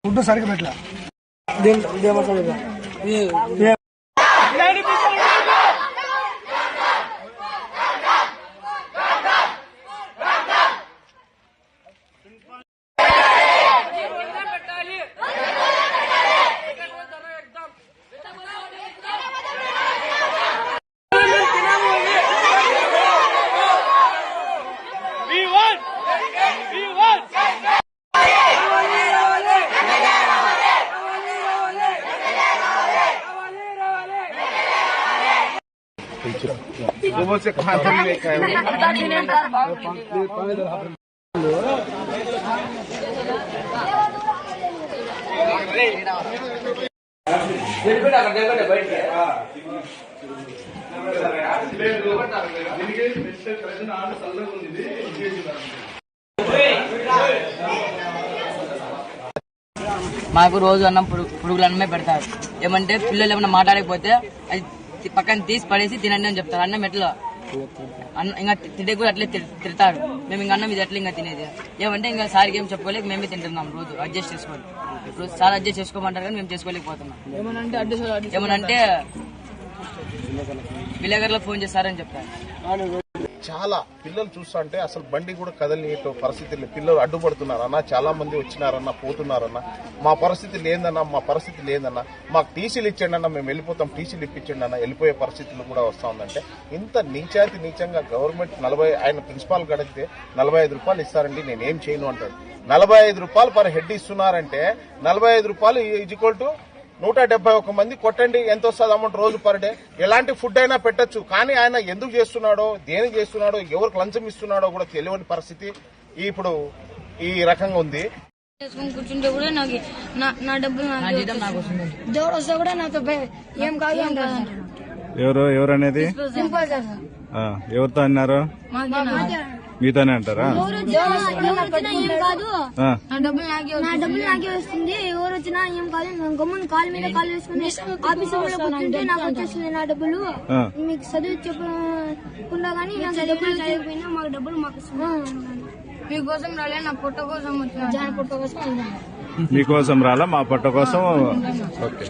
Food సరిగ్గా పెట్టలా वो से खाते लेके आए మాకు రోజు అన్నం పురుగులు అన్నమే పెడతారు. ఏమంటే పిల్లలు ఏమన్నా మాట్లాడకపోతే అది పక్కన తీసి పడేసి తినండి అని చెప్తారు. అన్నం ఎట్లా ఇంకా తింటే కూడా అట్లే తిడతారు. మేము ఇంకా అన్నం ఇది ఎట్లా ఇంకా తినేది ఏమంటే ఇంకా సార్కి ఏం చెప్పుకోలేక మేమే తింటున్నాం. రోజు అడ్జస్ట్ చేసుకోవాలి. ఇప్పుడు సార్ అడ్జస్ట్ చేసుకోమంటారు కానీ మేము చేసుకోలేకపోతున్నాం. ఏమనంటే విలేకరులో ఫోన్ చేస్తారని చెప్తారు. చాలా పిల్లలు చూస్తుంటే అసలు బండి కూడా కదలితో పరిస్థితులు పిల్లలు అడ్డుపడుతున్నారన్న. చాలా మంది వచ్చినారన్న, పోతున్నారన్న. మా పరిస్థితి లేదన్నా, మాకు టీసీలు ఇచ్చండి అన్న, మేము వెళ్ళిపోతాం, టీసీలు ఇప్పించండి అన్న, వెళ్ళిపోయే పరిస్థితులు కూడా వస్తా ఉందంటే ఇంత నీచాంగా గవర్నమెంట్ ఆయన ప్రిన్సిపాల్ గడిగితే 45 రూపాయలు ఇస్తారండి, నేనేం చేయను అంటాడు. 45 రూపాయలు పర్ హెడ్ ఇస్తున్నారంటే 45 రూపాయలు ఈజ్వల్ టు 171 మంది కొట్టండి, ఎంత వస్తుంది అమౌంట్ రోజు పర్ డే. ఎలాంటి ఫుడ్ అయినా పెట్టచ్చు. కానీ ఆయన ఎందుకు చేస్తున్నాడో, దేనికి చేస్తున్నాడో, ఎవరికి లంచం ఇస్తున్నాడో కూడా తెలియని పరిస్థితి ఇప్పుడు ఈ రకంగా ఉంది. కూర్చుంటే కూడా నాకు నా డబ్బులు దేవుడు వస్తే కూడా నాతో ఏం కాదు అంటారు. ఎవరు అనేది ఎవరితో అన్నారు? మీతోనే అంటారా? నా డబ్బులు నాకే వస్తుంది. ఎవరు వచ్చినా ఏం కాదు, గమ్మున కాలు మీద కాలు వేసుకుని ఆఫీస్ లో కూర్చుంటే నాకు వచ్చేస్తుంది నా డబ్బులు. మీకు చదువు చెప్పకుండా గానీ నాకు డబ్బులు చదివిపోయినా మాకు డబ్బులు మాకు మీకోసం రాలే, నా పొట్ట కోసం వచ్చిన జాన పొట్ట కోసం మీకోసం రాలా, మా పొట్ట కోసం. ఓకే.